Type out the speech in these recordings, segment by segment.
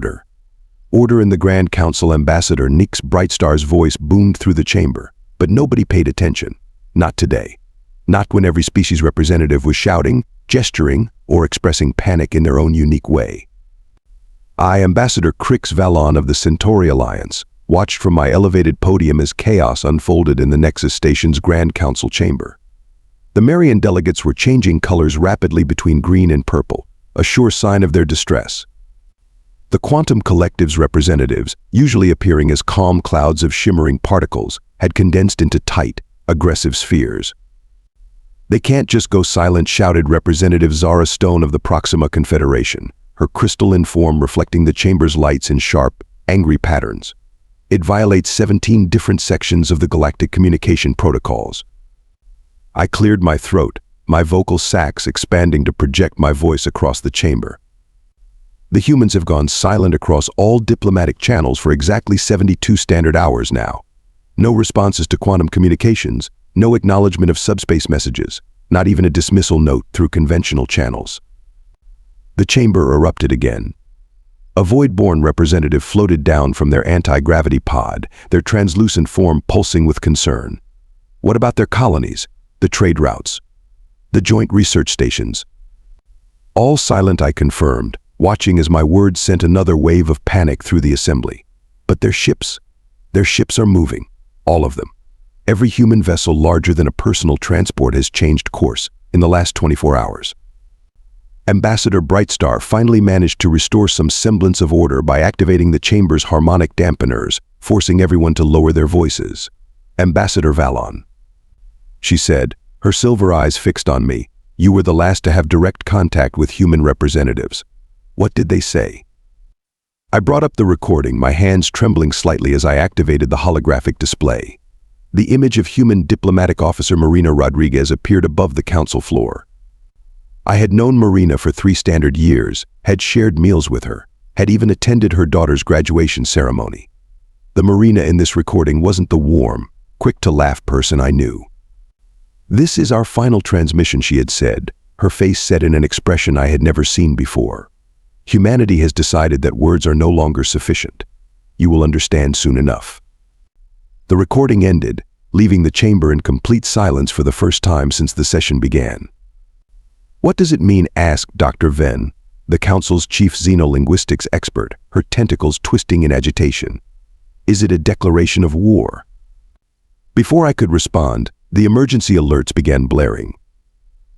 Order. Order in the Grand Council. Ambassador Krix Brightstar's voice boomed through the chamber, but nobody paid attention. Not today. Not when every species representative was shouting, gesturing, or expressing panic in their own unique way. I, Ambassador Krix Valon of the Centauri Alliance, watched from my elevated podium as chaos unfolded in the Nexus Station's Grand Council chamber. The Marian delegates were changing colors rapidly between green and purple, a sure sign of their distress. The Quantum Collective's representatives, usually appearing as calm clouds of shimmering particles, had condensed into tight, aggressive spheres. "They can't just go silent," shouted Representative Zara Stone of the Proxima Confederation, her crystalline form reflecting the chamber's lights in sharp, angry patterns. "It violates 17 different sections of the Galactic Communication Protocols." I cleared my throat, my vocal sacs expanding to project my voice across the chamber. "The humans have gone silent across all diplomatic channels for exactly 72 standard hours now. No responses to quantum communications, no acknowledgement of subspace messages, not even a dismissal note through conventional channels." The chamber erupted again. A void-born representative floated down from their anti-gravity pod, their translucent form pulsing with concern. What about their colonies, the trade routes, the joint research stations? All silent, I confirmed, watching as my words sent another wave of panic through the assembly. But their ships are moving, all of them. Every human vessel larger than a personal transport has changed course in the last 24 hours. Ambassador Brightstar finally managed to restore some semblance of order by activating the chamber's harmonic dampeners, forcing everyone to lower their voices. "Ambassador Valon," she said, her silver eyes fixed on me, "you were the last to have direct contact with human representatives. What did they say?" I brought up the recording, my hands trembling slightly as I activated the holographic display. The image of human diplomatic officer Marina Rodriguez appeared above the council floor. I had known Marina for 3 standard years, had shared meals with her, had even attended her daughter's graduation ceremony. The Marina in this recording wasn't the warm, quick-to-laugh person I knew. "This is our final transmission," she had said, her face set in an expression I had never seen before. "Humanity has decided that words are no longer sufficient. You will understand soon enough." The recording ended, leaving the chamber in complete silence for the first time since the session began. "What does it mean?" asked Dr. Venn, the Council's chief xenolinguistics expert, her tentacles twisting in agitation. "Is it a declaration of war?" Before I could respond, the emergency alerts began blaring.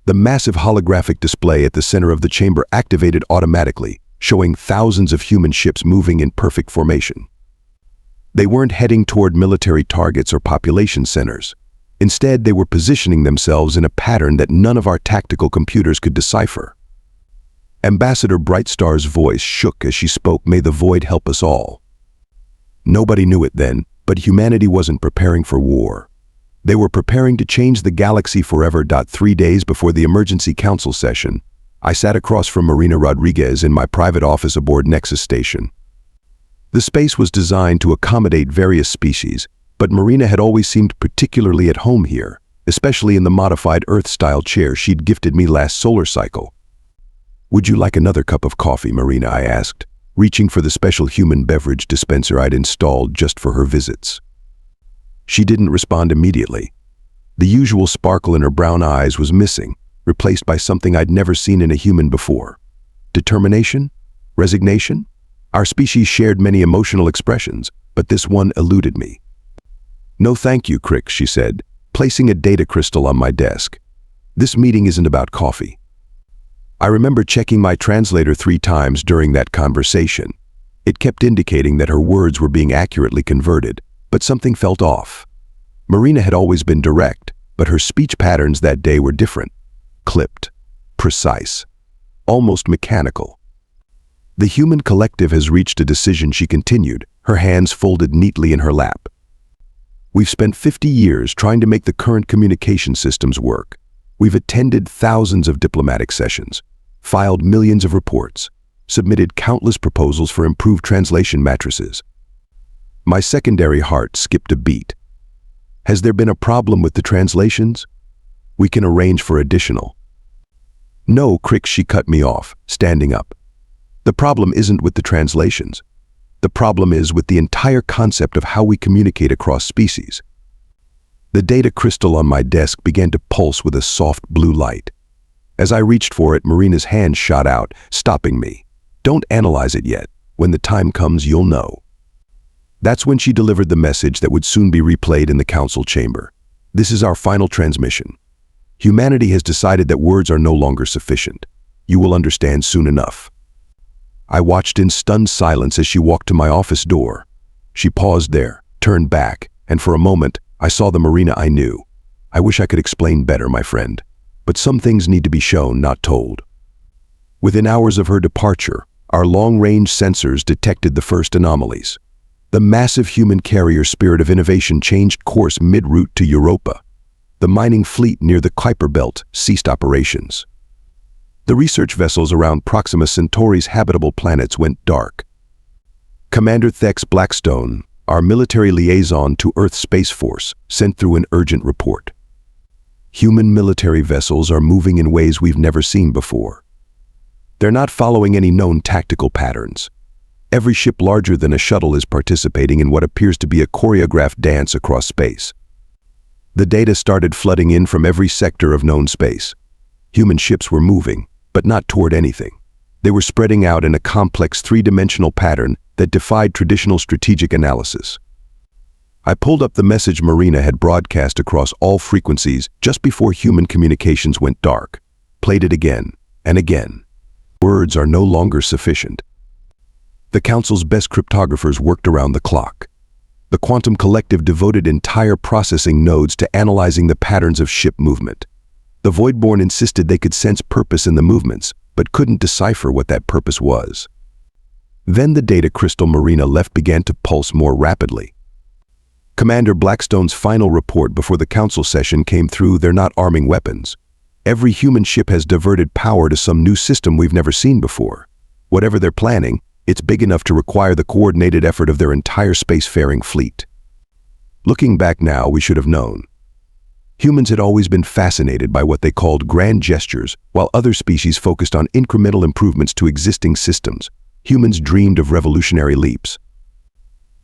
The massive holographic display at the center of the chamber activated automatically, showing thousands of human ships moving in perfect formation. They weren't heading toward military targets or population centers. Instead, they were positioning themselves in a pattern that none of our tactical computers could decipher. Ambassador Brightstar's voice shook as she spoke, "May the void help us all." Nobody knew it then, but humanity wasn't preparing for war. They were preparing to change the galaxy forever. 3 days before the emergency council session, I sat across from Marina Rodriguez in my private office aboard Nexus Station. The space was designed to accommodate various species, but Marina had always seemed particularly at home here, especially in the modified Earth-style chair she'd gifted me last solar cycle. "Would you like another cup of coffee, Marina?" I asked, reaching for the special human beverage dispenser I'd installed just for her visits. She didn't respond immediately. The usual sparkle in her brown eyes was missing, replaced by something I'd never seen in a human before. Determination? Resignation? Our species shared many emotional expressions, but this one eluded me. "No thank you, Krix," she said, placing a data crystal on my desk. "This meeting isn't about coffee." I remember checking my translator 3 times during that conversation. It kept indicating that her words were being accurately converted, but something felt off. Marina had always been direct, but her speech patterns that day were different. Clipped, precise, almost mechanical. "The human collective has reached a decision," she continued, her hands folded neatly in her lap. "We've spent 50 years trying to make the current communication systems work. We've attended thousands of diplomatic sessions, filed millions of reports, submitted countless proposals for improved translation matrices." My secondary heart skipped a beat. "Has there been a problem with the translations? We can arrange for additional." "No, Krix," she cut me off, standing up. The problem isn't with the translations. The problem is with the entire concept of how we communicate across species. The data crystal on my desk began to pulse with a soft blue light. As I reached for it, Marina's hand shot out, stopping me. "Don't analyze it yet. When the time comes, you'll know." That's when she delivered the message that would soon be replayed in the council chamber. "This is our final transmission. Humanity has decided that words are no longer sufficient. You will understand soon enough." I watched in stunned silence as she walked to my office door. She paused there, turned back, and for a moment, I saw the Marina I knew. "I wish I could explain better, my friend. But some things need to be shown, not told." Within hours of her departure, our long-range sensors detected the first anomalies. The massive human carrier Spirit of Innovation changed course mid-route to Europa. The mining fleet near the Kuiper Belt ceased operations. The research vessels around Proxima Centauri's habitable planets went dark. Commander Thex Blackstone, our military liaison to Earth Space Force, sent through an urgent report. Human military vessels are moving in ways we've never seen before. They're not following any known tactical patterns. Every ship larger than a shuttle is participating in what appears to be a choreographed dance across space. The data started flooding in from every sector of known space. Human ships were moving, but not toward anything. They were spreading out in a complex three-dimensional pattern that defied traditional strategic analysis. I pulled up the message Marina had broadcast across all frequencies just before human communications went dark, played it again and again. Words are no longer sufficient. The Council's best cryptographers worked around the clock. The Quantum Collective devoted entire processing nodes to analyzing the patterns of ship movement. The Voidborn insisted they could sense purpose in the movements, but couldn't decipher what that purpose was. Then the data crystal Marina left began to pulse more rapidly. Commander Blackstone's final report before the council session came through. They're not arming weapons. Every human ship has diverted power to some new system we've never seen before. Whatever they're planning, it's big enough to require the coordinated effort of their entire spacefaring fleet. Looking back now, we should have known. Humans had always been fascinated by what they called grand gestures, while other species focused on incremental improvements to existing systems. Humans dreamed of revolutionary leaps.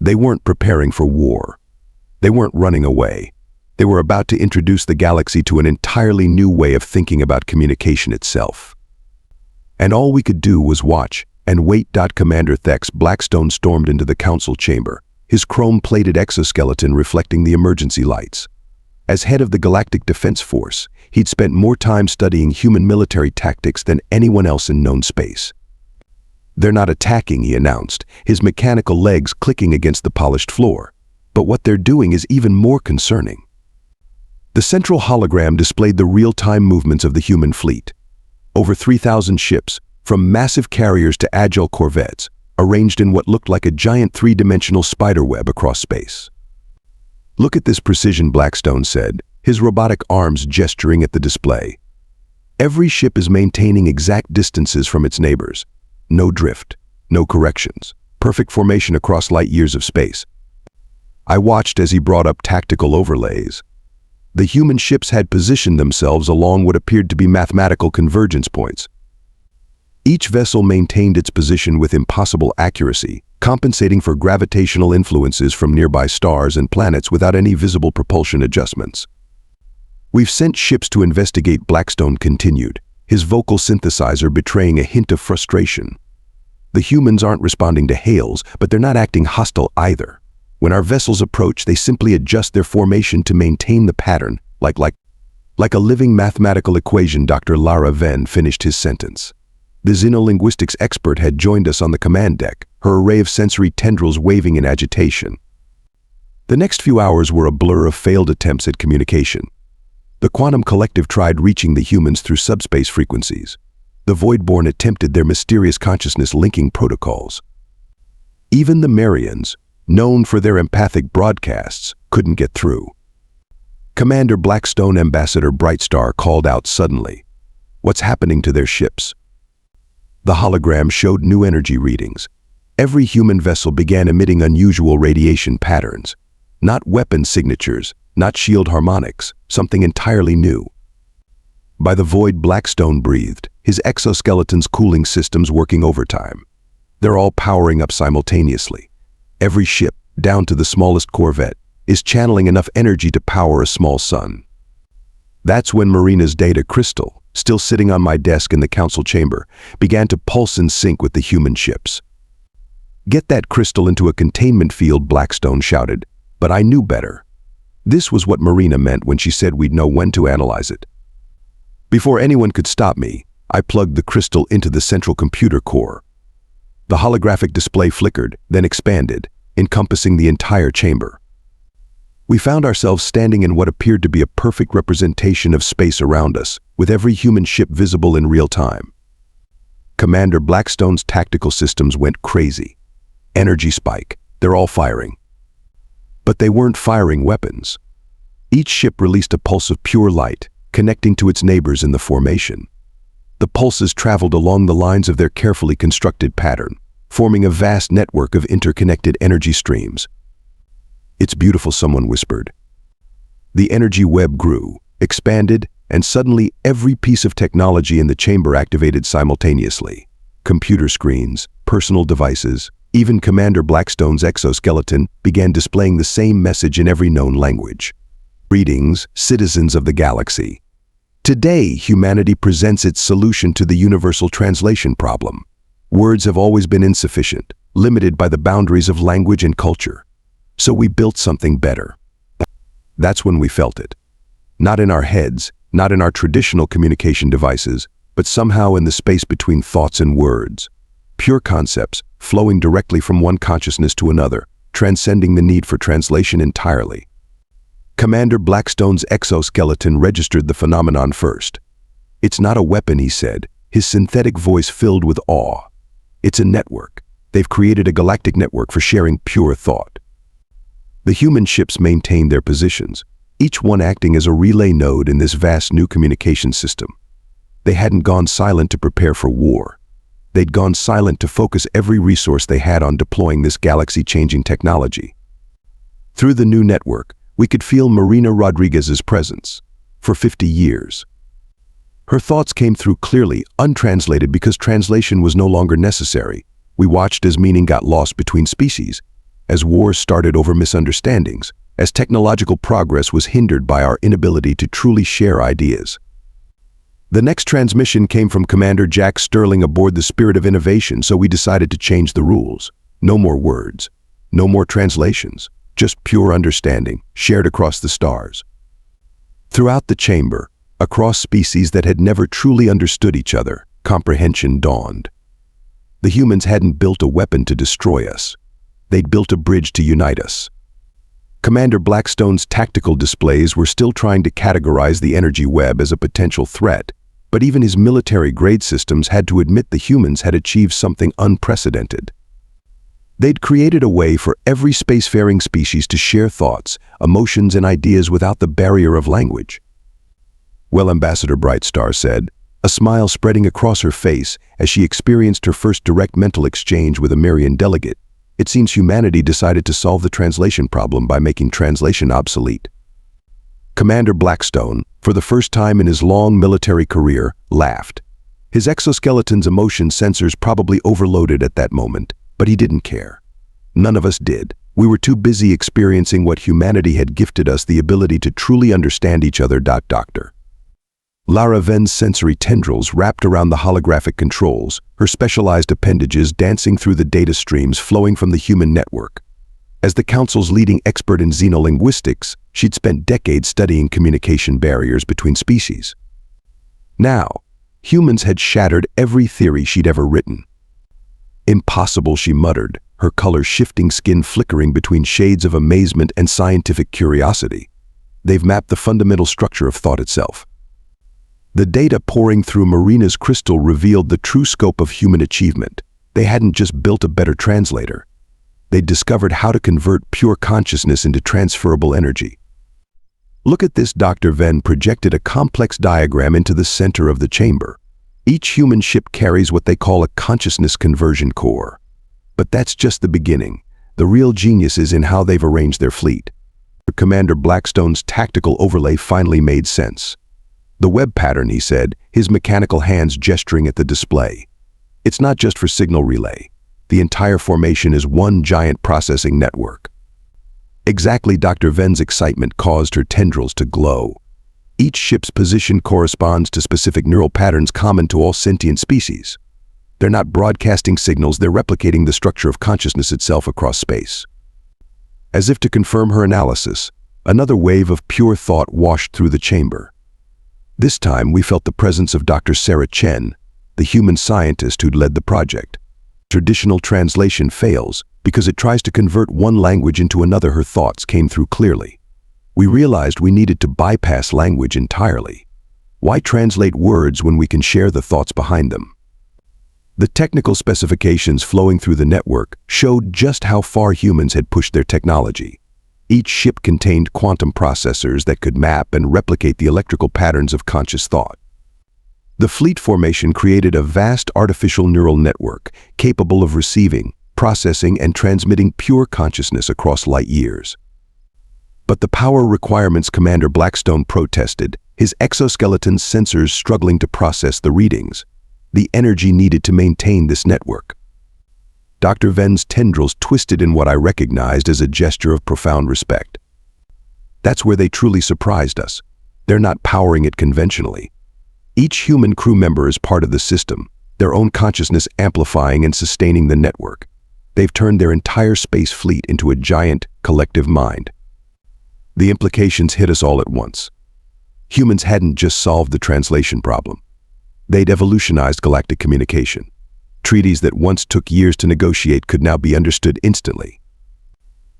They weren't preparing for war. They weren't running away. They were about to introduce the galaxy to an entirely new way of thinking about communication itself. And all we could do was watch and wait. Commander Thex Blackstone stormed into the council chamber, his chrome-plated exoskeleton reflecting the emergency lights. As head of the Galactic Defense Force, he'd spent more time studying human military tactics than anyone else in known space. "They're not attacking," he announced, his mechanical legs clicking against the polished floor. "But what they're doing is even more concerning." The central hologram displayed the real-time movements of the human fleet. Over 3,000 ships, from massive carriers to agile corvettes, arranged in what looked like a giant three-dimensional spiderweb across space. "Look at this precision," Blackstone said, his robotic arms gesturing at the display. "Every ship is maintaining exact distances from its neighbors. No drift, no corrections, perfect formation across light years of space." I watched as he brought up tactical overlays. The human ships had positioned themselves along what appeared to be mathematical convergence points. Each vessel maintained its position with impossible accuracy, compensating for gravitational influences from nearby stars and planets without any visible propulsion adjustments. "We've sent ships to investigate," Blackstone continued, his vocal synthesizer betraying a hint of frustration. "The humans aren't responding to hails, but they're not acting hostile either. When our vessels approach, they simply adjust their formation to maintain the pattern, like a living mathematical equation." Dr. Lara Venn finished his sentence. The xenolinguistics expert had joined us on the command deck, her array of sensory tendrils waving in agitation. The next few hours were a blur of failed attempts at communication. The Quantum Collective tried reaching the humans through subspace frequencies. The Voidborn attempted their mysterious consciousness linking protocols. Even the Marians, known for their empathic broadcasts, couldn't get through. Commander Blackstone, Ambassador Brightstar called out suddenly. "What's happening to their ships?" The hologram showed new energy readings. Every human vessel began emitting unusual radiation patterns. Not weapon signatures, not shield harmonics, something entirely new. By the void, Blackstone breathed, his exoskeleton's cooling systems working overtime. They're all powering up simultaneously. Every ship, down to the smallest corvette, is channeling enough energy to power a small sun. That's when Marina's data crystal, still sitting on my desk in the council chamber, began to pulse in sync with the human ships. "Get that crystal into a containment field," Blackstone shouted, but I knew better. This was what Marina meant when she said we'd know when to analyze it. Before anyone could stop me, I plugged the crystal into the central computer core. The holographic display flickered, then expanded, encompassing the entire chamber. We found ourselves standing in what appeared to be a perfect representation of space around us, with every human ship visible in real time. Commander Blackstone's tactical systems went crazy. Energy spike, they're all firing. But they weren't firing weapons. Each ship released a pulse of pure light, connecting to its neighbors in the formation. The pulses traveled along the lines of their carefully constructed pattern, forming a vast network of interconnected energy streams. "It's beautiful," someone whispered. The energy web grew, expanded, and suddenly every piece of technology in the chamber activated simultaneously. Computer screens, personal devices, even Commander Blackstone's exoskeleton began displaying the same message in every known language. "Greetings, citizens of the galaxy. Today, humanity presents its solution to the universal translation problem. Words have always been insufficient, limited by the boundaries of language and culture. So we built something better." That's when we felt it. Not in our heads, not in our traditional communication devices, but somehow in the space between thoughts and words. Pure concepts, flowing directly from one consciousness to another, transcending the need for translation entirely. Commander Blackstone's exoskeleton registered the phenomenon first. "It's not a weapon," he said, his synthetic voice filled with awe. "It's a network. They've created a galactic network for sharing pure thought." The human ships maintained their positions, each one acting as a relay node in this vast new communication system. They hadn't gone silent to prepare for war. They'd gone silent to focus every resource they had on deploying this galaxy-changing technology. Through the new network, we could feel Marina Rodriguez's presence. For 50 years. Her thoughts came through clearly, untranslated because translation was no longer necessary. We watched as meaning got lost between species, as wars started over misunderstandings, as technological progress was hindered by our inability to truly share ideas. The next transmission came from Commander Jack Sterling aboard the Spirit of Innovation, so we decided to change the rules. No more words, no more translations, just pure understanding, shared across the stars. Throughout the chamber, across species that had never truly understood each other, comprehension dawned. The humans hadn't built a weapon to destroy us. They'd built a bridge to unite us. Commander Blackstone's tactical displays were still trying to categorize the energy web as a potential threat, but even his military-grade systems had to admit the humans had achieved something unprecedented. They'd created a way for every spacefaring species to share thoughts, emotions, and ideas without the barrier of language. "Well," Ambassador Brightstar said, a smile spreading across her face as she experienced her first direct mental exchange with a Marian delegate, "it seems humanity decided to solve the translation problem by making translation obsolete." Commander Blackstone, for the first time in his long military career, laughed. His exoskeleton's emotion sensors probably overloaded at that moment, but he didn't care. None of us did. We were too busy experiencing what humanity had gifted us, the ability to truly understand each other. Doctor. Lara Venn's sensory tendrils wrapped around the holographic controls, her specialized appendages dancing through the data streams flowing from the human network. As the Council's leading expert in xenolinguistics, she'd spent decades studying communication barriers between species. Now, humans had shattered every theory she'd ever written. "Impossible," she muttered, her color-shifting skin flickering between shades of amazement and scientific curiosity. "They've mapped the fundamental structure of thought itself." The data pouring through Marina's crystal revealed the true scope of human achievement. They hadn't just built a better translator. They'd discovered how to convert pure consciousness into transferable energy. "Look at this," Dr. Venn projected a complex diagram into the center of the chamber. "Each human ship carries what they call a consciousness conversion core. But that's just the beginning. The real genius is in how they've arranged their fleet." Commander Blackstone's tactical overlay finally made sense. "The web pattern," he said, his mechanical hands gesturing at the display. "It's not just for signal relay. The entire formation is one giant processing network. Exactly, Dr. Venn's excitement caused her tendrils to glow. Each ship's position corresponds to specific neural patterns common to all sentient species. They're not broadcasting signals, they're replicating the structure of consciousness itself across space. As if to confirm her analysis, another wave of pure thought washed through the chamber. This time, we felt the presence of Dr. Sarah Chen, the human scientist who'd led the project. Traditional translation fails because it tries to convert one language into another. Her thoughts came through clearly. We realized we needed to bypass language entirely. Why translate words when we can share the thoughts behind them? The technical specifications flowing through the network showed just how far humans had pushed their technology. Each ship contained quantum processors that could map and replicate the electrical patterns of conscious thought. The fleet formation created a vast artificial neural network capable of receiving, processing, and transmitting pure consciousness across light years. But the power requirements, Commander Blackstone protested, his exoskeleton's sensors struggling to process the readings. The energy needed to maintain this network. Dr. Venn's tendrils twisted in what I recognized as a gesture of profound respect. That's where they truly surprised us. They're not powering it conventionally. Each human crew member is part of the system, their own consciousness amplifying and sustaining the network. They've turned their entire space fleet into a giant, collective mind. The implications hit us all at once. Humans hadn't just solved the translation problem. They'd evolutionized galactic communication. Treaties that once took years to negotiate could now be understood instantly.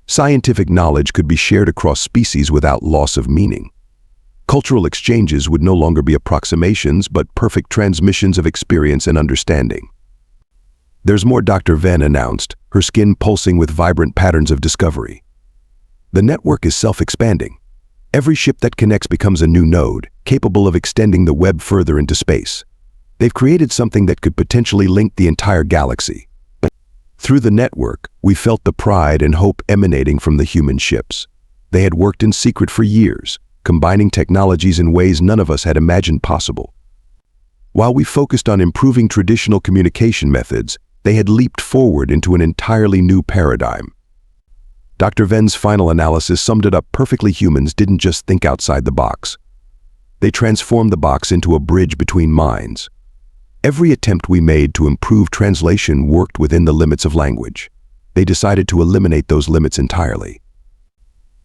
Scientific knowledge could be shared across species without loss of meaning. Cultural exchanges would no longer be approximations, but perfect transmissions of experience and understanding. There's more, Dr. Venn announced, her skin pulsing with vibrant patterns of discovery. The network is self-expanding. Every ship that connects becomes a new node, capable of extending the web further into space. They've created something that could potentially link the entire galaxy. Through the network, we felt the pride and hope emanating from the human ships. They had worked in secret for years, combining technologies in ways none of us had imagined possible. While we focused on improving traditional communication methods, they had leaped forward into an entirely new paradigm. Dr. Venn's final analysis summed it up perfectly. Humans didn't just think outside the box. They transformed the box into a bridge between minds. Every attempt we made to improve translation worked within the limits of language. They decided to eliminate those limits entirely.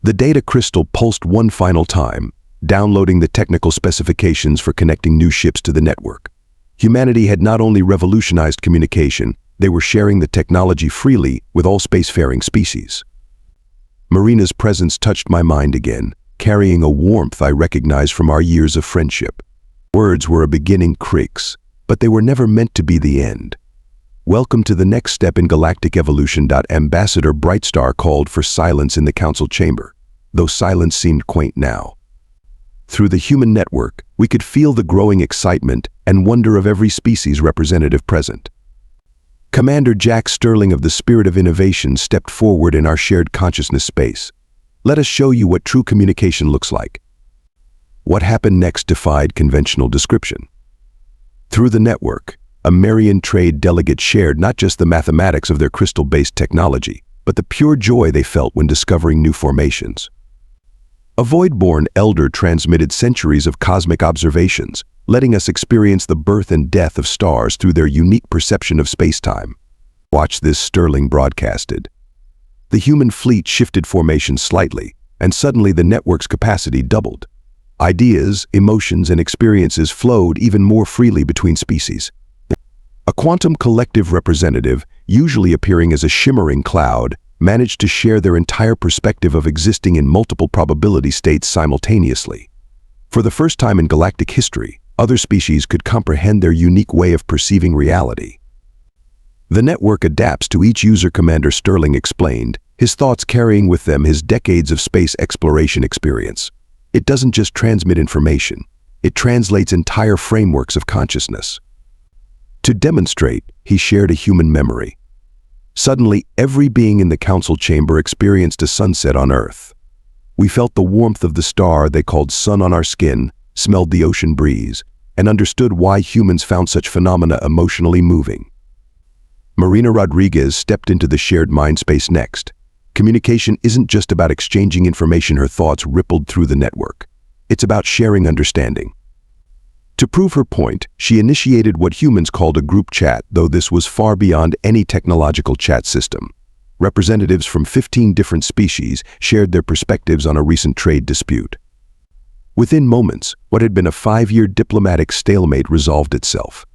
The data crystal pulsed one final time, downloading the technical specifications for connecting new ships to the network. Humanity had not only revolutionized communication, they were sharing the technology freely with all spacefaring species. Marina's presence touched my mind again, carrying a warmth I recognized from our years of friendship. Words were a beginning, Krix, but they were never meant to be the end. Welcome to the next step in galactic evolution. Ambassador Brightstar called for silence in the council chamber, though silence seemed quaint now. Through the human network, we could feel the growing excitement and wonder of every species representative present. Commander Jack Sterling of the Spirit of Innovation stepped forward in our shared consciousness space. Let us show you what true communication looks like. What happened next defied conventional description. Through the network, a Marian trade delegate shared not just the mathematics of their crystal-based technology, but the pure joy they felt when discovering new formations. A Void-born elder transmitted centuries of cosmic observations, letting us experience the birth and death of stars through their unique perception of space-time. Watch this, Sterling broadcasted. The human fleet shifted formation slightly, and suddenly the network's capacity doubled. Ideas, emotions, and experiences flowed even more freely between species. A quantum collective representative, usually appearing as a shimmering cloud, managed to share their entire perspective of existing in multiple probability states simultaneously. For the first time in galactic history, other species could comprehend their unique way of perceiving reality. The network adapts to each user, Commander Sterling explained, his thoughts carrying with them his decades of space exploration experience. It doesn't just transmit information, it translates entire frameworks of consciousness. To demonstrate, he shared a human memory. Suddenly, every being in the council chamber experienced a sunset on Earth. We felt the warmth of the star they called sun on our skin, smelled the ocean breeze, and understood why humans found such phenomena emotionally moving. Marina Rodriguez stepped into the shared mind space next. Communication isn't just about exchanging information, her thoughts rippled through the network. It's about sharing understanding. To prove her point, she initiated what humans called a group chat, though this was far beyond any technological chat system. Representatives from 15 different species shared their perspectives on a recent trade dispute. Within moments, what had been a 5-year diplomatic stalemate resolved itself.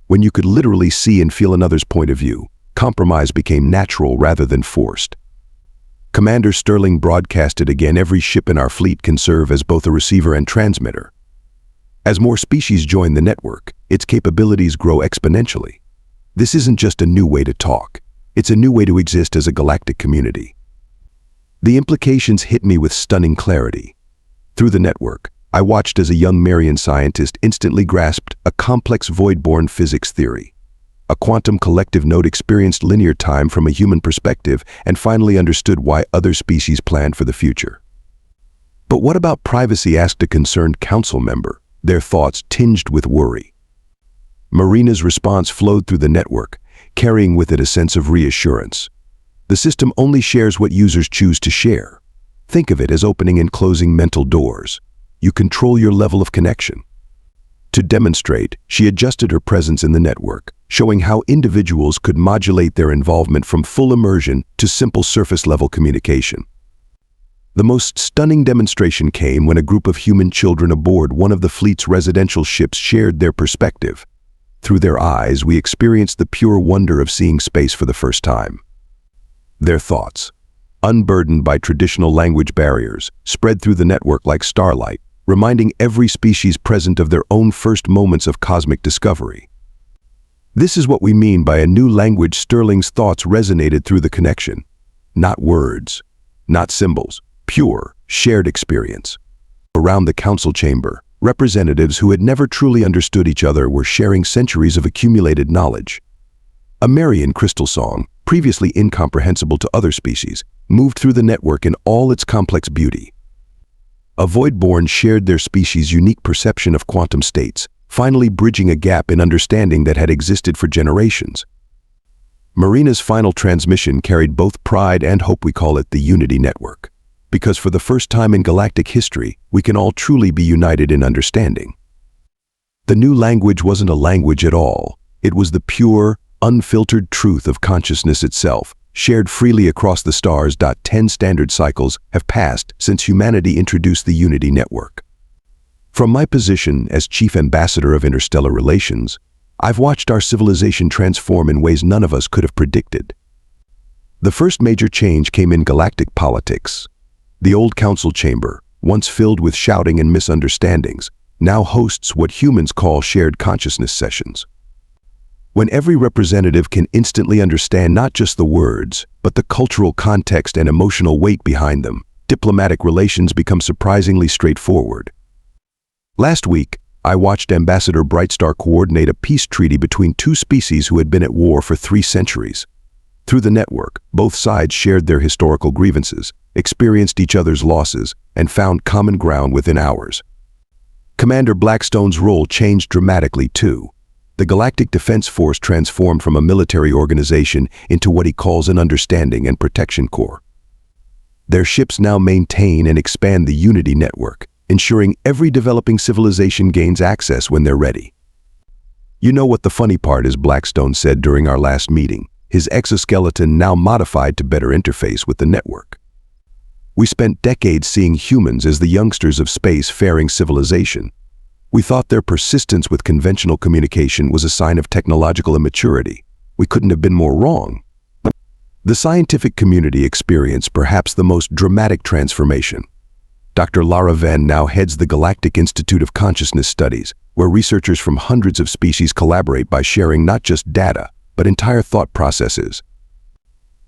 When you could literally see and feel another's point of view, compromise became natural rather than forced. Commander Sterling broadcasted again, "Every ship in our fleet can serve as both a receiver and transmitter." As more species join the network, its capabilities grow exponentially. This isn't just a new way to talk. It's a new way to exist as a galactic community. The implications hit me with stunning clarity. Through the network, I watched as a young Marian scientist instantly grasped a complex void-borne physics theory. A quantum collective node experienced linear time from a human perspective and finally understood why other species planned for the future. "But what about privacy?" asked a concerned council member, their thoughts tinged with worry. Marina's response flowed through the network, carrying with it a sense of reassurance. The system only shares what users choose to share. Think of it as opening and closing mental doors. You control your level of connection. To demonstrate, she adjusted her presence in the network, showing how individuals could modulate their involvement from full immersion to simple surface-level communication. The most stunning demonstration came when a group of human children aboard one of the fleet's residential ships shared their perspective. Through their eyes, we experienced the pure wonder of seeing space for the first time. Their thoughts, unburdened by traditional language barriers, spread through the network like starlight, reminding every species present of their own first moments of cosmic discovery. This is what we mean by a new language. Sterling's thoughts resonated through the connection. Not words, not symbols, pure, shared experience. Around the council chamber, representatives who had never truly understood each other were sharing centuries of accumulated knowledge. A Marian crystal song, previously incomprehensible to other species, moved through the network in all its complex beauty. A void-born shared their species' unique perception of quantum states, finally bridging a gap in understanding that had existed for generations. Marina's final transmission carried both pride and hope. We call it the Unity Network, because for the first time in galactic history, we can all truly be united in understanding. The new language wasn't a language at all. It was the pure, unfiltered truth of consciousness itself, shared freely across the stars. 10 standard cycles have passed since humanity introduced the Unity Network. From my position as Chief Ambassador of Interstellar Relations, I've watched our civilization transform in ways none of us could have predicted. The first major change came in galactic politics. The old council chamber, once filled with shouting and misunderstandings, now hosts what humans call shared consciousness sessions. When every representative can instantly understand not just the words, but the cultural context and emotional weight behind them, diplomatic relations become surprisingly straightforward. Last week, I watched Ambassador Brightstar coordinate a peace treaty between two species who had been at war for 3 centuries. Through the network, both sides shared their historical grievances, experienced each other's losses, and found common ground within hours. Commander Blackstone's role changed dramatically too. The Galactic Defense Force transformed from a military organization into what he calls an understanding and protection corps. Their ships now maintain and expand the Unity Network, ensuring every developing civilization gains access when they're ready. "You know what the funny part is," Blackstone said during our last meeting, his exoskeleton now modified to better interface with the network. "We spent decades seeing humans as the youngsters of space-faring civilization. We thought their persistence with conventional communication was a sign of technological immaturity. We couldn't have been more wrong." The scientific community experienced perhaps the most dramatic transformation. Dr. Lara Venn now heads the Galactic Institute of Consciousness Studies, where researchers from hundreds of species collaborate by sharing not just data, but entire thought processes.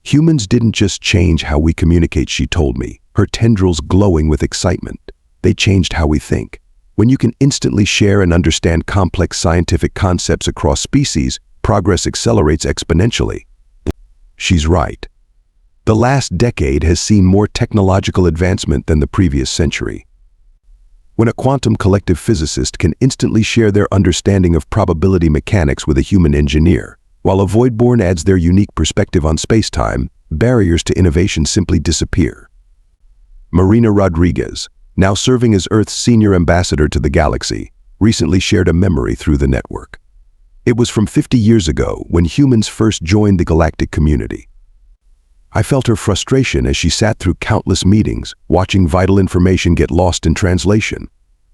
"Humans didn't just change how we communicate," she told me, her tendrils glowing with excitement. "They changed how we think." When you can instantly share and understand complex scientific concepts across species, progress accelerates exponentially. She's right. The last decade has seen more technological advancement than the previous century. When a quantum collective physicist can instantly share their understanding of probability mechanics with a human engineer, While a Voidborn adds their unique perspective on space-time, barriers to innovation simply disappear. Marina Rodriguez, now serving as Earth's senior ambassador to the galaxy, recently shared a memory through the network. It was from 50 years ago when humans first joined the galactic community. I felt her frustration as she sat through countless meetings, watching vital information get lost in translation.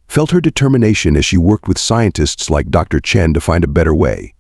Felt her determination as she worked with scientists like Dr. Chen to find a better way.